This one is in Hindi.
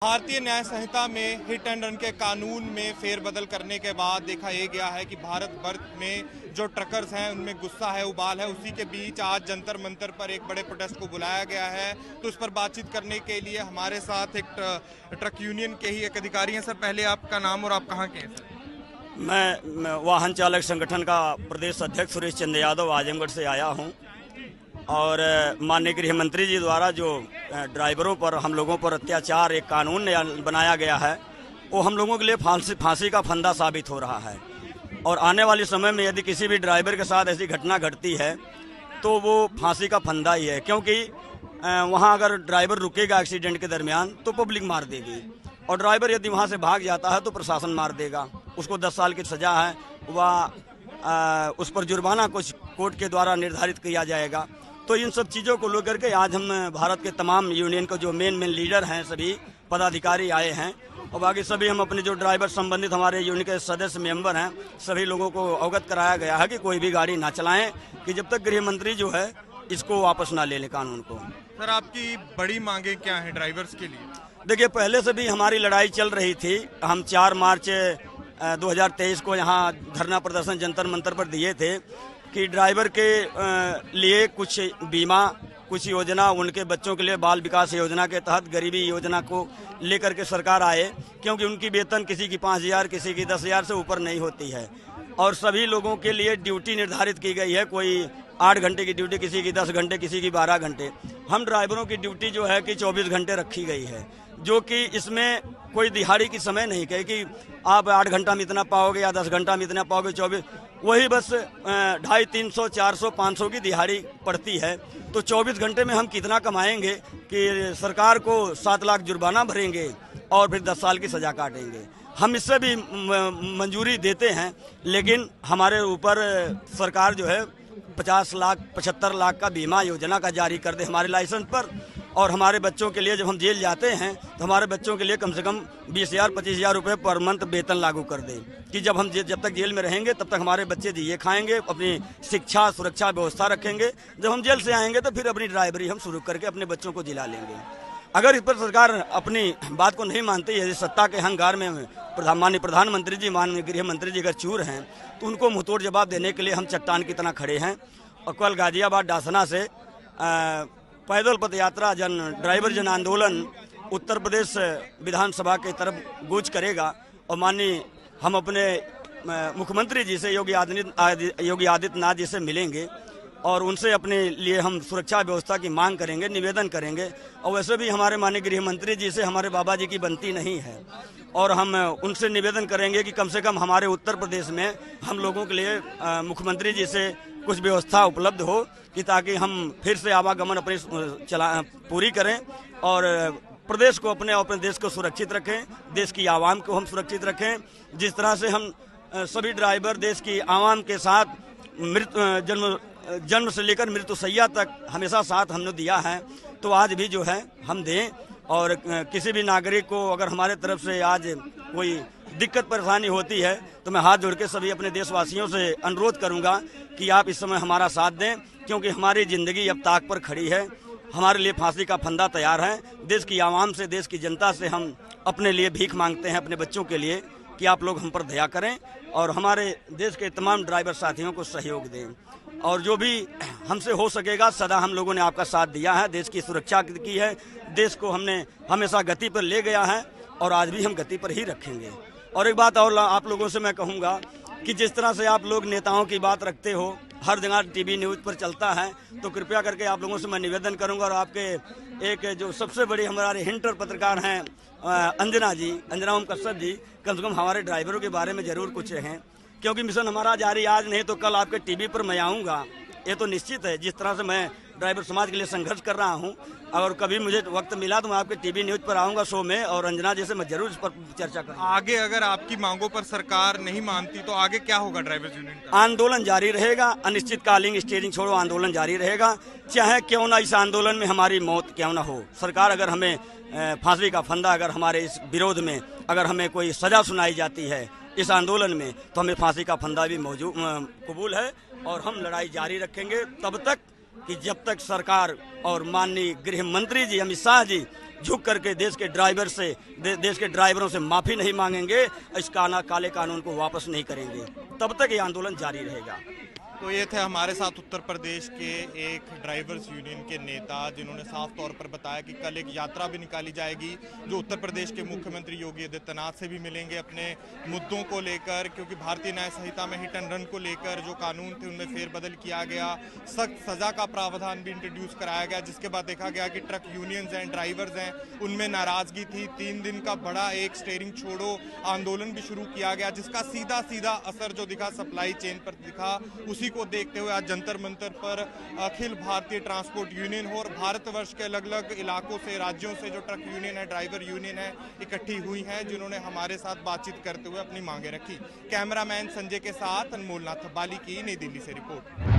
भारतीय न्याय संहिता में हिट एंड रन के कानून में फेरबदल करने के बाद देखा यह गया है कि भारत वर्ष में जो ट्रकर्स हैं उनमें गुस्सा है, उबाल है। उसी के बीच आज जंतर मंतर पर एक बड़े प्रोटेस्ट को बुलाया गया है। तो उस पर बातचीत करने के लिए हमारे साथ एक ट्रक यूनियन के ही एक अधिकारी हैं। सर, पहले आपका नाम और आप कहाँ के हैं? मैं वाहन चालक संगठन का प्रदेश अध्यक्ष सुरेश चंद्र यादव आजमगढ़ से आया हूं। और माननीय गृह मंत्री जी द्वारा जो ड्राइवरों पर हम लोगों पर अत्याचार एक कानून बनाया गया है, वो हम लोगों के लिए फांसी का फंदा साबित हो रहा है। और आने वाले समय में यदि किसी भी ड्राइवर के साथ ऐसी घटना घटती है तो वो फांसी का फंदा ही है, क्योंकि वहाँ अगर ड्राइवर रुकेगा एक्सीडेंट के दरमियान तो पब्लिक मार देगी, और ड्राइवर यदि वहाँ से भाग जाता है तो प्रशासन मार देगा। उसको 10 साल की सजा है, वह उस पर जुर्माना कुछ कोर्ट के द्वारा निर्धारित किया जाएगा। तो इन सब चीज़ों को लेकर के आज हम भारत के तमाम यूनियन को जो मेन लीडर हैं, सभी पदाधिकारी आए हैं, और बाकी सभी हम अपने जो ड्राइवर संबंधित हमारे यूनियन के सदस्य मेंबर हैं, सभी लोगों को अवगत कराया गया है कि कोई भी गाड़ी ना चलाएं, कि जब तक गृह मंत्री जो है इसको वापस ना ले लें कानून को। सर, आपकी बड़ी मांगे क्या हैं ड्राइवर्स के लिए? देखिए, पहले से भी हमारी लड़ाई चल रही थी। हम 4 मार्च 2023 को यहाँ धरना प्रदर्शन जंतर मंतर पर दिए थे कि ड्राइवर के लिए कुछ बीमा, कुछ योजना, उनके बच्चों के लिए बाल विकास योजना के तहत गरीबी योजना को लेकर के सरकार आए, क्योंकि उनकी वेतन किसी की 5,000, किसी की 10,000 से ऊपर नहीं होती है। और सभी लोगों के लिए ड्यूटी निर्धारित की गई है, कोई 8 घंटे की ड्यूटी, किसी की 10 घंटे, किसी की 12 घंटे। हम ड्राइवरों की ड्यूटी जो है कि 24 घंटे रखी गई है, जो कि इसमें कोई दिहाड़ी की समय नहीं कहे कि आप 8 घंटा में इतना पाओगे या 10 घंटा में इतना पाओगे। 24 वही बस 250, 300, 400, 500 की दिहाड़ी पड़ती है। तो 24 घंटे में हम कितना कमाएंगे कि सरकार को 7 लाख जुर्माना भरेंगे और फिर 10 साल की सजा काटेंगे। हम इससे भी मंजूरी देते हैं, लेकिन हमारे ऊपर सरकार जो है 50 लाख 75 लाख का बीमा योजना का जारी कर दे हमारे लाइसेंस पर। और हमारे बच्चों के लिए जब हम जेल जाते हैं तो हमारे बच्चों के लिए कम से कम 20,000 25,000 रुपये पर मंथ वेतन लागू कर दे, कि जब तक जेल में रहेंगे तब तक हमारे बच्चे ये खाएंगे, अपनी शिक्षा सुरक्षा व्यवस्था रखेंगे। जब हम जेल से आएंगे तो फिर अपनी ड्राइवरी हम शुरू करके अपने बच्चों को जिला लेंगे। अगर इस पर सरकार अपनी बात को नहीं मानती है, सत्ता के अहंकार में माननीय प्रधानमंत्री जी, माननीय गृह मंत्री जी अगर चूर हैं, तो उनको मुंहतोड़ जवाब देने के लिए हम चट्टान की तरह खड़े हैं। और कल गाजियाबाद डासना से पैदल पद यात्रा ड्राइवर जन आंदोलन उत्तर प्रदेश विधानसभा की तरफ कूच करेगा। और माननीय हम अपने मुख्यमंत्री जी से योगी आदित्यनाथ जी से मिलेंगे और उनसे अपने लिए हम सुरक्षा व्यवस्था की मांग करेंगे, निवेदन करेंगे। और वैसे भी हमारे माननीय गृह मंत्री जी से हमारे बाबा जी की बनती नहीं है, और हम उनसे निवेदन करेंगे कि कम से कम हमारे उत्तर प्रदेश में हम लोगों के लिए मुख्यमंत्री जी से कुछ व्यवस्था उपलब्ध हो, कि ताकि हम फिर से आवागमन अपनी पूरी करें और प्रदेश को अपने देश को सुरक्षित रखें, देश की आवाम को हम सुरक्षित रखें। जिस तरह से हम सभी ड्राइवर देश की आवाम के साथ जन्म से लेकर मृत्युशैया तक हमेशा साथ हमने दिया है, तो आज भी जो है हम दें। और किसी भी नागरिक को अगर हमारे तरफ से आज कोई दिक्कत परेशानी होती है तो मैं हाथ जोड़ के सभी अपने देशवासियों से अनुरोध करूंगा कि आप इस समय हमारा साथ दें, क्योंकि हमारी ज़िंदगी अब ताक पर खड़ी है। हमारे लिए फांसी का फंदा तैयार है। देश की आवाम से, देश की जनता से हम अपने लिए भीख मांगते हैं, अपने बच्चों के लिए, कि आप लोग हम पर दया करें और हमारे देश के तमाम ड्राइवर साथियों को सहयोग दें। और जो भी हमसे हो सकेगा, सदा हम लोगों ने आपका साथ दिया है, देश की सुरक्षा की है, देश को हमने हमेशा गति पर ले गया है और आज भी हम गति पर ही रखेंगे। और एक बात और आप लोगों से मैं कहूँगा कि जिस तरह से आप लोग नेताओं की बात रखते हो, हर जगह टीवी न्यूज़ पर चलता है, तो कृपया करके आप लोगों से मैं निवेदन करूंगा। और आपके एक जो सबसे बड़ी हमारे हिंटर पत्रकार हैं अंजना ओम कश्यप जी, कम से कम हमारे ड्राइवरों के बारे में ज़रूर कुछ हैं, क्योंकि मिशन हमारा जारी आज नहीं तो कल आपके टीवी पर मैं आऊँगा, ये तो निश्चित है। जिस तरह से मैं ड्राइवर समाज के लिए संघर्ष कर रहा हूं, अगर कभी मुझे वक्त मिला तो मैं आपके टीवी न्यूज़ पर आऊंगा शो में, और अंजना जी से मैं जरूर इस पर चर्चा करूंगा। आगे अगर आपकी मांगों पर सरकार नहीं मानती तो आगे क्या होगा ड्राइवर्स यूनियन का? आंदोलन जारी रहेगा, अनिश्चितकालीन स्टीयरिंग छोड़ो आंदोलन जारी रहेगा, चाहे क्यों ना इस आंदोलन में हमारी मौत क्यों ना हो। सरकार अगर हमें फांसी का फंदा, अगर हमारे इस विरोध में अगर हमें कोई सजा सुनाई जाती है इस आंदोलन में, तो हमें फांसी का फंदा भी कबूल है। और हम लड़ाई जारी रखेंगे तब तक कि जब तक सरकार और माननीय गृह मंत्री जी अमित शाह जी झुक करके देश के ड्राइवरों से माफी नहीं मांगेंगे, इस काले कानून को वापस नहीं करेंगे, तब तक ये आंदोलन जारी रहेगा। तो ये थे हमारे साथ उत्तर प्रदेश के एक ड्राइवर्स यूनियन के नेता, जिन्होंने साफ तौर पर बताया कि कल एक यात्रा भी निकाली जाएगी जो उत्तर प्रदेश के मुख्यमंत्री योगी आदित्यनाथ से भी मिलेंगे अपने मुद्दों को लेकर, क्योंकि भारतीय न्याय संहिता में हिट एंड रन को लेकर जो कानून थे उनमें फेरबदल किया गया, सख्त सजा का प्रावधान भी इंट्रोड्यूस कराया गया, जिसके बाद देखा गया कि ट्रक यूनियंस हैं, ड्राइवर्स हैं, उनमें नाराजगी थी। 3 दिन का बड़ा एक स्टीयरिंग छोड़ो आंदोलन भी शुरू किया गया, जिसका सीधा सीधा असर जो दिखा सप्लाई चेन पर दिखा। उसी को देखते हुए आज जंतर मंतर पर अखिल भारतीय ट्रांसपोर्ट यूनियन हो और भारतवर्ष के अलग अलग इलाकों से, राज्यों से जो ट्रक यूनियन है, ड्राइवर यूनियन है, इकट्ठी हुई हैं, जिन्होंने हमारे साथ बातचीत करते हुए अपनी मांगे रखी। कैमरामैन संजय के साथ अनमोल नाथ बाली की नई दिल्ली से रिपोर्ट।